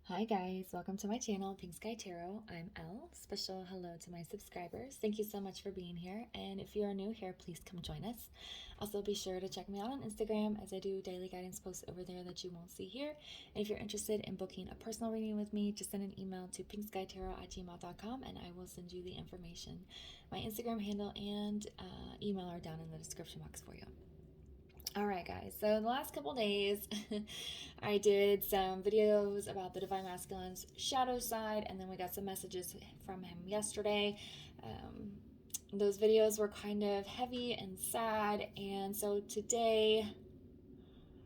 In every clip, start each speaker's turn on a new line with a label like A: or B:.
A: Hi guys, welcome to my channel, Pink Sky Tarot. I'm Elle. Special hello to my subscribers. Thank you so much for being here. And if you are new here, please come join us. Also, be sure to check me out on Instagram as I do daily guidance posts over there that you won't see here. And if you're interested in booking a personal reading with me, just send an email to pinkskytarot@gmail.com and I will send you the information. My Instagram handle and email are down in the description box for you. All right, guys, so the last couple days, I did some videos about the Divine Masculine's shadow side, and then we got some messages from him yesterday. Those videos were kind of heavy and sad, and so today,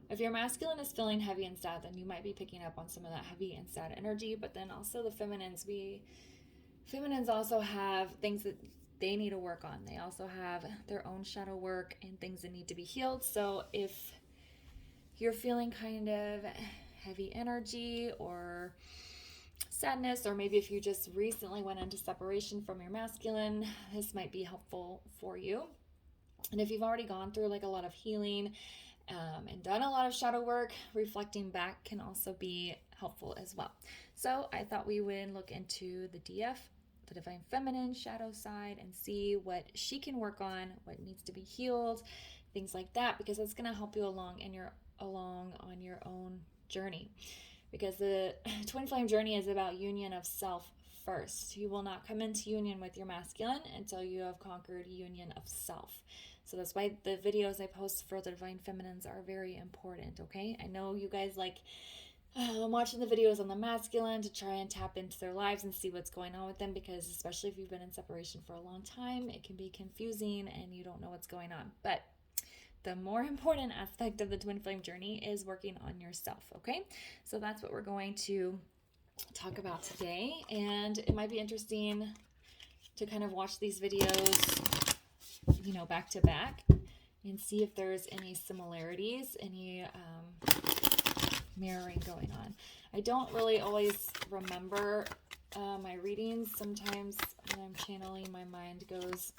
A: if your masculine is feeling heavy and sad, then you might be picking up on some of that heavy and sad energy, but then also the feminines also have things that they need to work on. They also have their own shadow work and things that need to be healed. So if you're feeling kind of heavy energy or sadness, or maybe if you just recently went into separation from your masculine, this might be helpful for you. And if you've already gone through like a lot of healing and done a lot of shadow work, reflecting back can also be helpful as well. So I thought we would look into the DF, the Divine Feminine shadow side, and see what she can work on, what needs to be healed, things like that, because that's going to help you along on your own journey. Because the twin flame journey is about union of self first. You will not come into union with your masculine until you have conquered union of self. So that's why the videos I post for the Divine Feminines are very important, okay? I know you guys like watching the videos on the masculine to try and tap into their lives and see what's going on with them, because especially if you've been in separation for a long time, it can be confusing and you don't know what's going on. But the more important aspect of the twin flame journey is working on yourself, okay? So that's what we're going to talk about today, and it might be interesting to kind of watch these videos, you know, back to back and see if there's any similarities, any mirroring going on. I don't really always remember my readings. Sometimes when I'm channeling, my mind goes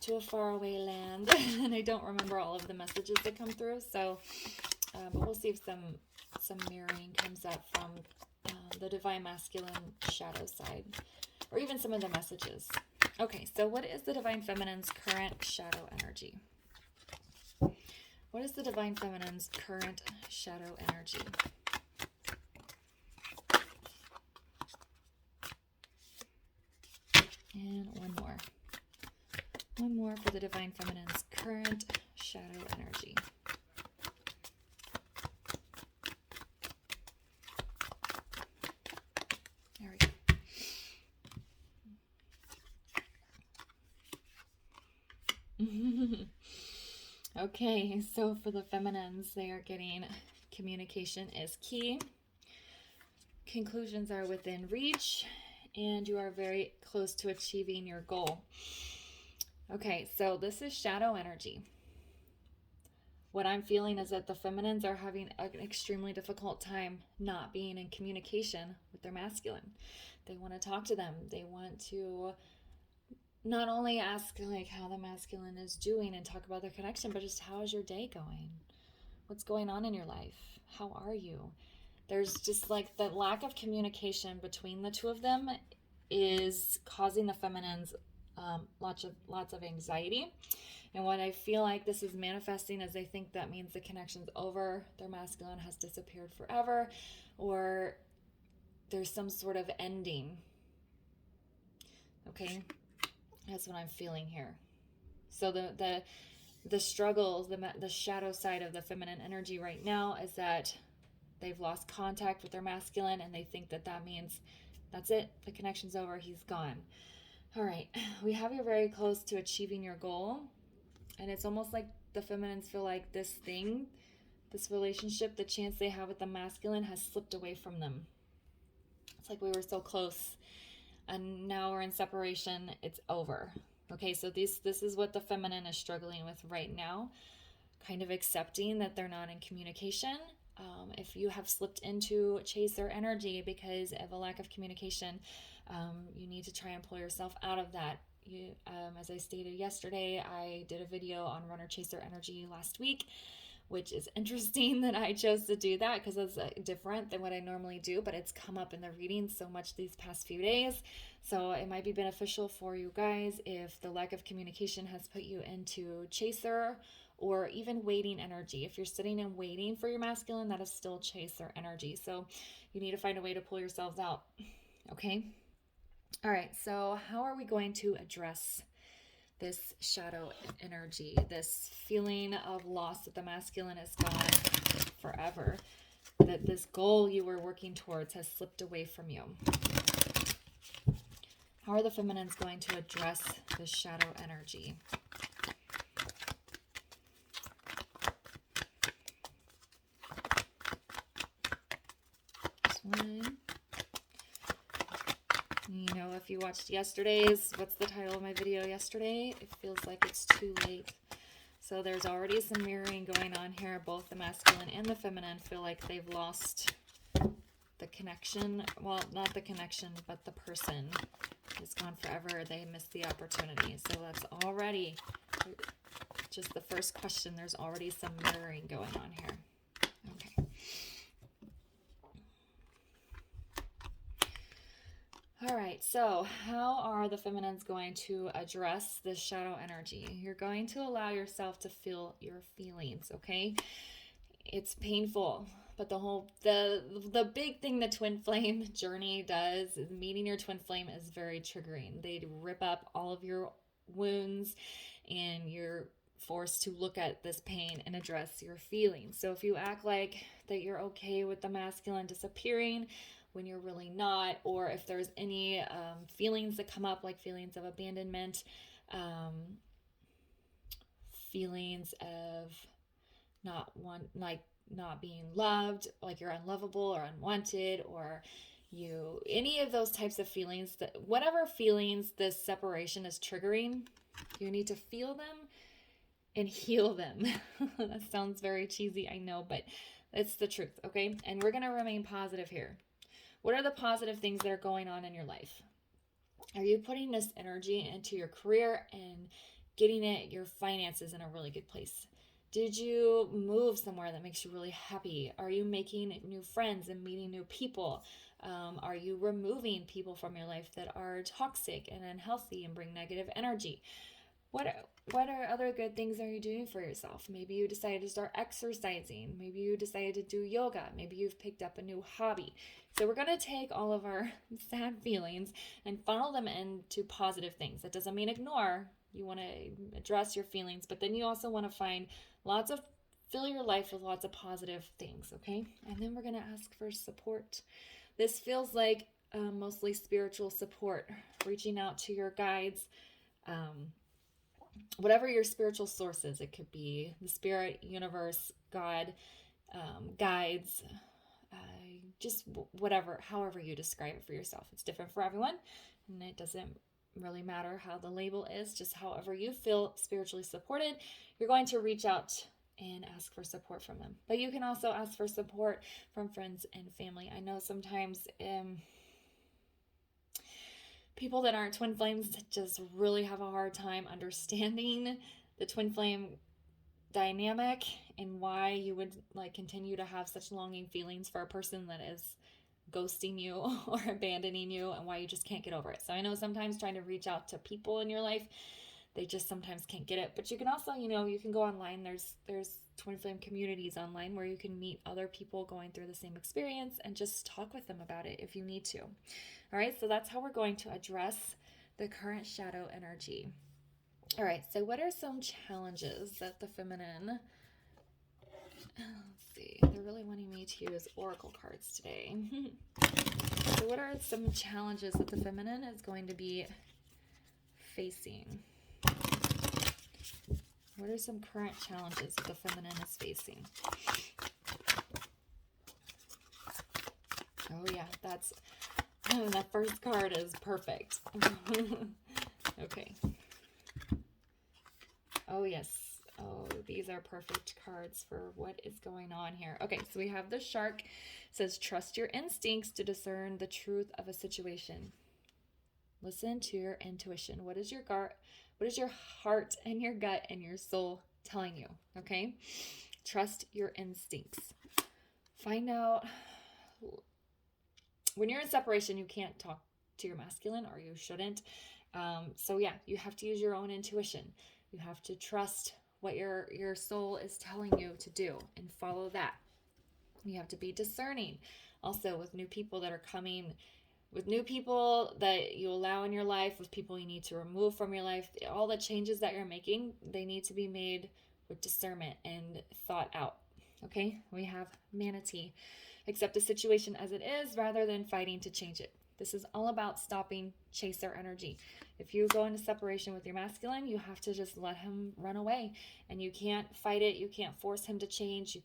A: to a faraway land and I don't remember all of the messages that come through. So, but we'll see if some mirroring comes up from the Divine Masculine shadow side, or even some of the messages. Okay, so what is the Divine Feminine's current shadow energy? What is the Divine Feminine's current shadow energy? And one more. One more for the Divine Feminine's current shadow energy. There we go. Okay, so for the feminines, they are getting communication is key. Conclusions are within reach, and you are very close to achieving your goal. Okay, so this is shadow energy. What I'm feeling is that the feminines are having an extremely difficult time not being in communication with their masculine. They want to talk to them. They want to not only ask like how the masculine is doing and talk about their connection, but just how is your day going? What's going on in your life? How are you? There's just like the lack of communication between the two of them is causing the feminines lots of anxiety. And what I feel like this is manifesting is they think that means the connection's over, their masculine has disappeared forever, or there's some sort of ending. Okay, that's what I'm feeling here. So the struggles, the shadow side of the feminine energy right now is that they've lost contact with their masculine, and they think that that means that's it, the connection's over, he's gone. All right, we have you very close to achieving your goal, and it's almost like the feminines feel like this relationship, the chance they have with the masculine has slipped away from them. It's like we were so close, and now we're in separation, it's over. Okay, so this is what the feminine is struggling with right now, kind of accepting that they're not in communication. If you have slipped into chaser energy because of a lack of communication, you need to try and pull yourself out of that. As I stated yesterday, I did a video on runner chaser energy last week which is interesting that I chose to do that because it's different than what I normally do, but it's come up in the reading so much these past few days. So it might be beneficial for you guys if the lack of communication has put you into chaser or even waiting energy. If you're sitting and waiting for your masculine, that is still chaser energy. So you need to find a way to pull yourselves out. Okay? All right, so how are we going to address this shadow energy, this feeling of loss that the masculine is gone forever, that this goal you were working towards has slipped away from you? How are the feminines going to address this shadow energy? This one. You know, if you watched yesterday's, what's the title of my video yesterday? It feels like it's too late. So there's already some mirroring going on here. Both the masculine and the feminine feel like they've lost the connection. Well, not the connection, but the person is gone forever. They missed the opportunity. So that's already just the first question. There's already some mirroring going on here. Okay. All right, so how are the feminines going to address this shadow energy? You're going to allow yourself to feel your feelings, okay? It's painful, but the big thing the twin flame journey does is meeting your twin flame is very triggering. They rip up all of your wounds, and you're forced to look at this pain and address your feelings. So if you act like that you're okay with the masculine disappearing when you're really not, or if there's any feelings that come up, like feelings of abandonment, feelings of not being loved, like you're unlovable or unwanted, or any of those types of feelings, that whatever feelings this separation is triggering, you need to feel them and heal them. That sounds very cheesy, I know, but it's the truth, okay? And we're going to remain positive here. What are the positive things that are going on in your life? Are you putting this energy into your career and getting your finances in a really good place? Did you move somewhere that makes you really happy? Are you making new friends and meeting new people? Are you removing people from your life that are toxic and unhealthy and bring negative energy? What are other good things are you doing for yourself? Maybe you decided to start exercising. Maybe you decided to do yoga. Maybe you've picked up a new hobby. So we're going to take all of our sad feelings and funnel them into positive things. That doesn't mean ignore. You want to address your feelings, but then you also want to fill your life with lots of positive things, okay? And then we're going to ask for support. This feels like mostly spiritual support, reaching out to your guides, whatever your spiritual source is. It could be the spirit, universe, God, guides, just whatever, however you describe it for yourself. It's different for everyone, and it doesn't really matter how the label is. Just however you feel spiritually supported, you're going to reach out and ask for support from them. But you can also ask for support from friends and family. I know sometimes people that aren't twin flames just really have a hard time understanding the twin flame dynamic and why you would continue to have such longing feelings for a person that is ghosting you or abandoning you, and why you just can't get over it. So I know sometimes trying to reach out to people in your life, they just sometimes can't get it. But you can also, you can go online. There's twin flame communities online where you can meet other people going through the same experience and just talk with them about it if you need to. All right, so that's how we're going to address the current shadow energy. All right, so what are some challenges that the feminine, let's see, they're really wanting me to use oracle cards today. So what are some challenges that the feminine is going to be facing? What are some current challenges that the feminine is facing? Oh yeah, that first card is perfect. Okay. Oh yes. Oh, these are perfect cards for what is going on here. Okay, so we have the shark. It says, trust your instincts to discern the truth of a situation. Listen to your intuition. What is your heart and your gut and your soul telling you? Okay. Trust your instincts. Find out. When you're in separation, you can't talk to your masculine, or you shouldn't. So yeah, you have to use your own intuition. You have to trust what your soul is telling you to do and follow that. You have to be discerning also with new people that are coming, with new people that you allow in your life, with people you need to remove from your life. All the changes that you're making, they need to be made with discernment and thought out. Okay, we have manatee. Accept the situation as it is rather than fighting to change it. This is all about stopping chaser energy. If you go into separation with your masculine, you have to just let him run away. And you can't fight it. You can't force him to change.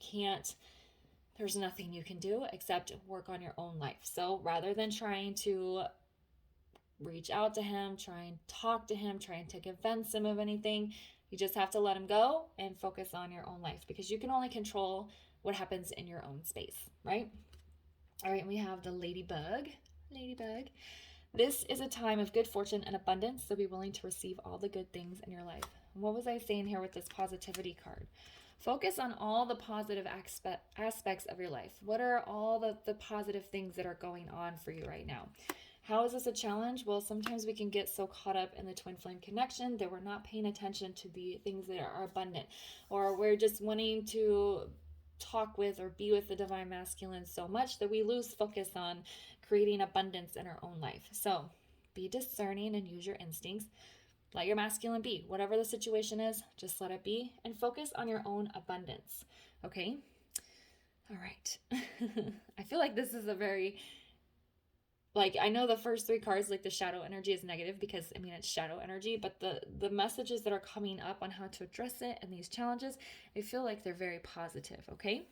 A: There's nothing you can do except work on your own life. So rather than trying to reach out to him, try and talk to him, try and convince him of anything, you just have to let him go and focus on your own life, because you can only control what happens in your own space, right? All right, we have the ladybug. This is a time of good fortune and abundance, so be willing to receive all the good things in your life. And what was I saying here with this positivity card? Focus on all the positive aspects of your life. What are all the positive things that are going on for you right now? How is this a challenge? Well, sometimes we can get so caught up in the twin flame connection that we're not paying attention to the things that are abundant, or we're just wanting to talk with or be with the divine masculine so much that we lose focus on creating abundance in our own life. So be discerning and use your instincts. Let your masculine be. Whatever the situation is, just let it be and focus on your own abundance. Okay? All right. I feel like this is a very, I know the first three cards, the shadow energy is negative because, it's shadow energy, but the messages that are coming up on how to address it and these challenges, I feel like they're very positive, okay?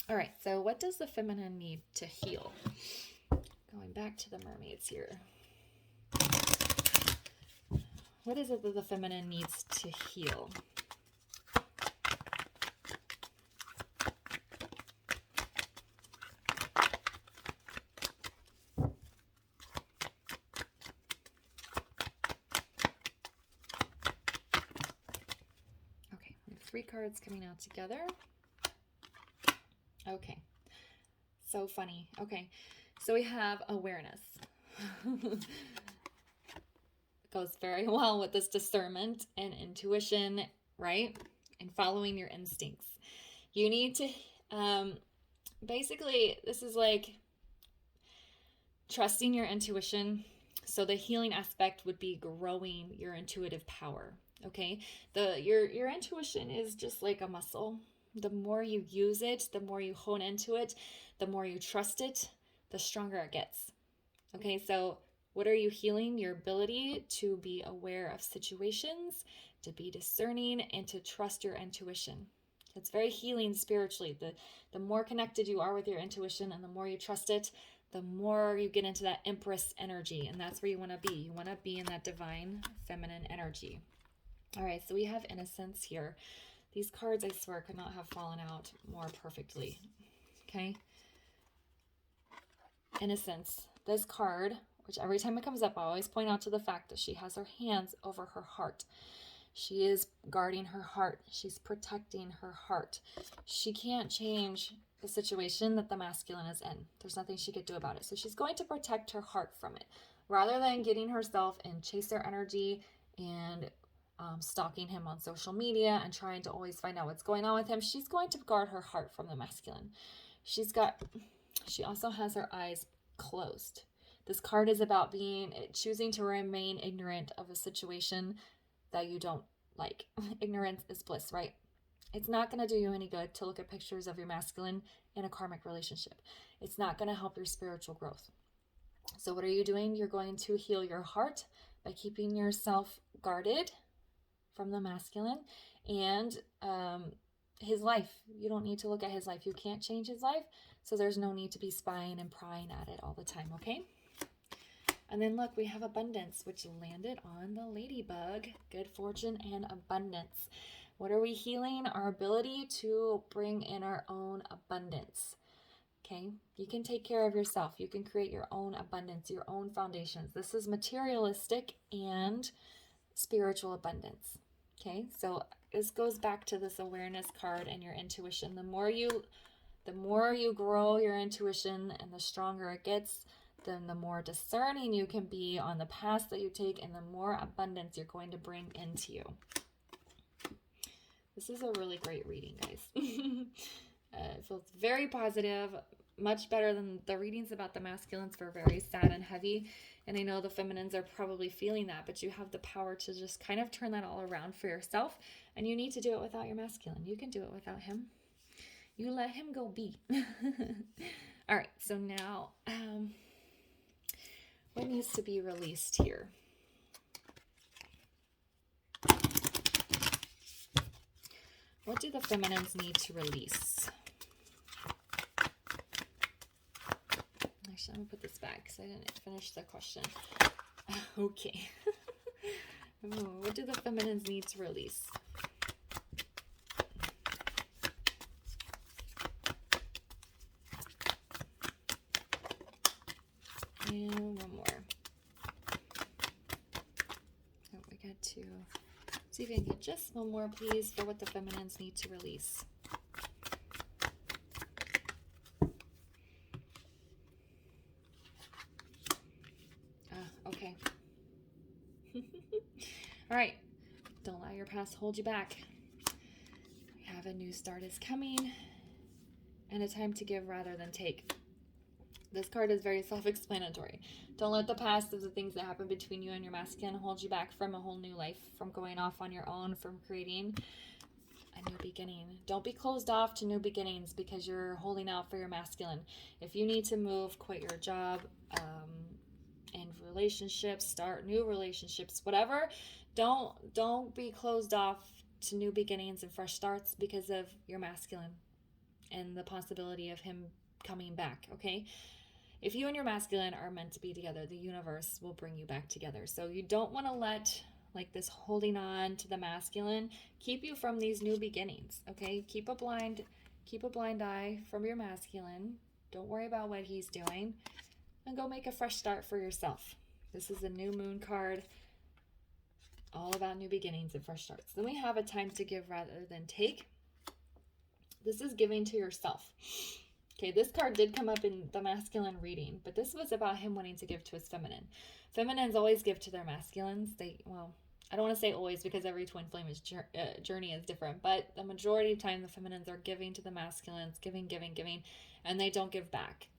A: All right, so what does the feminine need to heal? Going back to the mermaids here. What is it that the feminine needs to heal? Okay, we have three cards coming out together. Okay, so funny. Okay, so we have awareness. Goes very well with this discernment and intuition, right? And following your instincts. You need to, basically, this is like trusting your intuition. So the healing aspect would be growing your intuitive power, okay? Your intuition is just like a muscle. The more you use it, the more you hone into it, the more you trust it, the stronger it gets, okay? So what are you healing? Your ability to be aware of situations, to be discerning, and to trust your intuition. It's very healing spiritually. The more connected you are with your intuition and the more you trust it, the more you get into that Empress energy. And that's where you want to be. You want to be in that divine feminine energy. All right, so we have innocence here. These cards, I swear, could not have fallen out more perfectly. Okay? Innocence. This card, which every time it comes up, I always point out to the fact that she has her hands over her heart. She is guarding her heart. She's protecting her heart. She can't change the situation that the masculine is in. There's nothing she could do about it. So she's going to protect her heart from it. Rather than getting herself in chaser energy and stalking him on social media and trying to always find out what's going on with him, she's going to guard her heart from the masculine. She also has her eyes closed. This card is about choosing to remain ignorant of a situation that you don't like. Ignorance is bliss, right? It's not going to do you any good to look at pictures of your masculine in a karmic relationship. It's not going to help your spiritual growth. So what are you doing? You're going to heal your heart by keeping yourself guarded from the masculine and his life. You don't need to look at his life. You can't change his life. So there's no need to be spying and prying at it all the time, okay? And then look, we have abundance, which landed on the ladybug. Good fortune and abundance. What are we healing? Our ability to bring in our own abundance. Okay? You can take care of yourself. You can create your own abundance, your own foundations. This is materialistic and spiritual abundance. Okay? So this goes back to this awareness card and your intuition. The more you grow your intuition and the stronger it gets, then the more discerning you can be on the paths that you take, and the more abundance you're going to bring into you. This is a really great reading, guys. It feels very positive, much better than the readings about the masculines were very sad and heavy. And I know the feminines are probably feeling that, but you have the power to just kind of turn that all around for yourself. And you need to do it without your masculine. You can do it without him. You let him go be. All right, so now, what needs to be released here? What do the feminines need to release? Actually, I'm going to put this back because I didn't finish the question. Okay. What do the feminines need to release? And one more. Oh, we got two. See if I can get just one more, please, for what the feminines need to release. Okay. All right. Don't let your past hold you back. We have a new start is coming, and a time to give rather than take. This card is very self-explanatory. Don't let the past of the things that happen between you and your masculine hold you back from a whole new life, from going off on your own, from creating a new beginning. Don't be closed off to new beginnings because you're holding out for your masculine. If you need to move, quit your job, end relationships, start new relationships, whatever, don't be closed off to new beginnings and fresh starts because of your masculine and the possibility of him coming back, okay? If you and your masculine are meant to be together, the universe will bring you back together. So you don't want to let like this holding on to the masculine keep you from these new beginnings, okay? Keep a blind eye from your masculine. Don't worry about what he's doing, and go make a fresh start for yourself. This is a new moon card, all about new beginnings and fresh starts. Then we have a time to give rather than take. This is giving to yourself. Okay, this card did come up in the masculine reading, but this was about him wanting to give to his feminine. Feminines always give to their masculines. I don't want to say always because every twin flame journey is different, but the majority of time the feminines are giving to the masculines, giving, and they don't give back,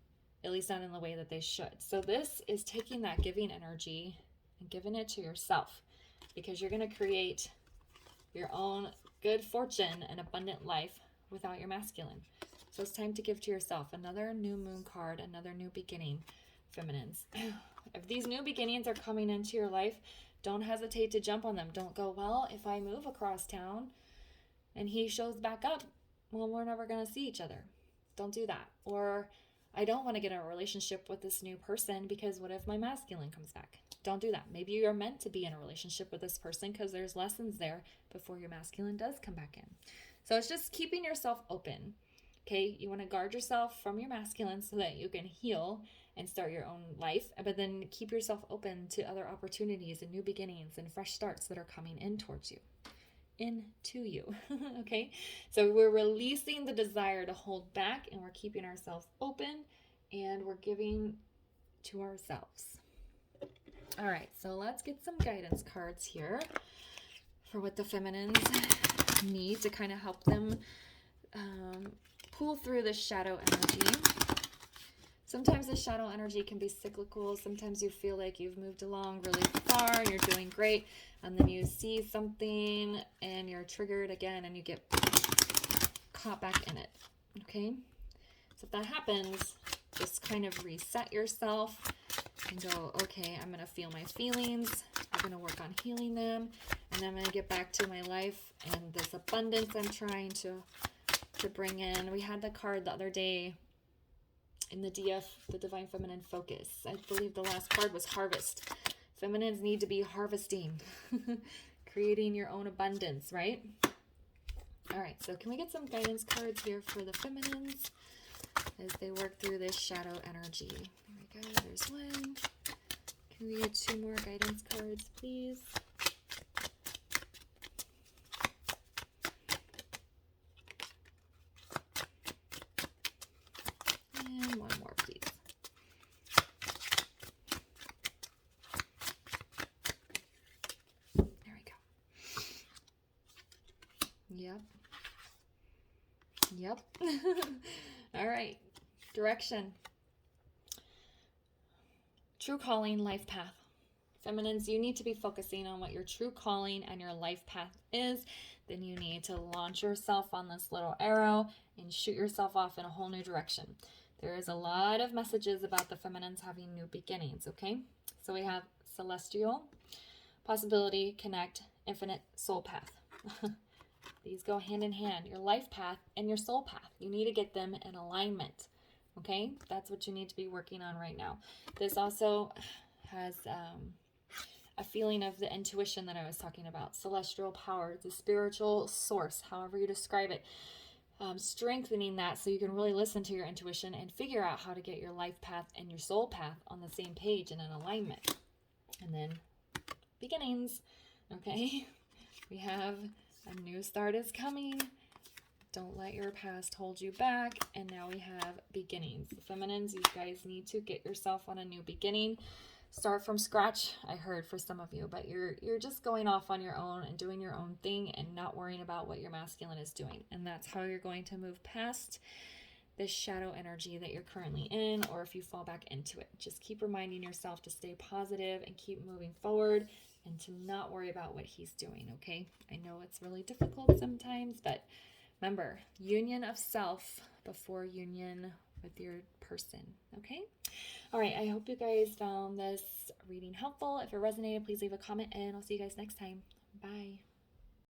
A: at least not in the way that they should. So this is taking that giving energy and giving it to yourself, because you're going to create your own good fortune and abundant life without your masculine. So it's time to give to yourself. Another new moon card, another new beginning, feminines. If these new beginnings are coming into your life, don't hesitate to jump on them. Don't go, well, if I move across town and he shows back up, well, we're never going to see each other. Don't do that. Or I don't want to get in a relationship with this new person because what if my masculine comes back? Don't do that. Maybe you're meant to be in a relationship with this person because there's lessons there before your masculine does come back in. So it's just keeping yourself open. Okay, you want to guard yourself from your masculine so that you can heal and start your own life, but then keep yourself open to other opportunities and new beginnings and fresh starts that are coming in towards you, into you. Okay, so we're releasing the desire to hold back, and we're keeping ourselves open, and we're giving to ourselves. All right, so let's get some guidance cards here for what the feminines need to kind of help them pull through this shadow energy. Sometimes the shadow energy can be cyclical. Sometimes you feel like you've moved along really far and you're doing great, and then you see something and you're triggered again and you get caught back in it. Okay, so if that happens, just kind of reset yourself and go, okay, I'm going to feel my feelings. I'm going to work on healing them, and then I'm going to get back to my life and this abundance I'm trying to bring in. We had the card the other day in the DF, the Divine Feminine Focus. I believe the last card was Harvest. Feminines need to be harvesting, creating your own abundance, right? All right, so can we get some guidance cards here for the feminines as they work through this shadow energy? There we go, there's one. Can we get 2 more guidance cards, please? Yep. All right. Direction. True calling, life path. Feminines, you need to be focusing on what your true calling and your life path is. Then you need to launch yourself on this little arrow and shoot yourself off in a whole new direction. There is a lot of messages about the feminines having new beginnings, okay? So we have celestial, possibility, connect, infinite, soul path. These go hand in hand, your life path and your soul path. You need to get them in alignment, okay? That's what you need to be working on right now. This also has a feeling of the intuition that I was talking about, celestial power, the spiritual source, however you describe it. Strengthening that so you can really listen to your intuition and figure out how to get your life path and your soul path on the same page and in alignment. And then beginnings, okay? We have a new start is coming. Don't let your past hold you back. And now we have beginnings. The feminines, you guys need to get yourself on a new beginning. Start from scratch, I heard for some of you, but you're just going off on your own and doing your own thing and not worrying about what your masculine is doing. And that's how you're going to move past this shadow energy that you're currently in, or if you fall back into it. Just keep reminding yourself to stay positive and keep moving forward and to not worry about what he's doing, okay? I know it's really difficult sometimes, but remember, union of self before union with your person, okay? All right, I hope you guys found this reading helpful. If it resonated, please leave a comment, and I'll see you guys next time. Bye.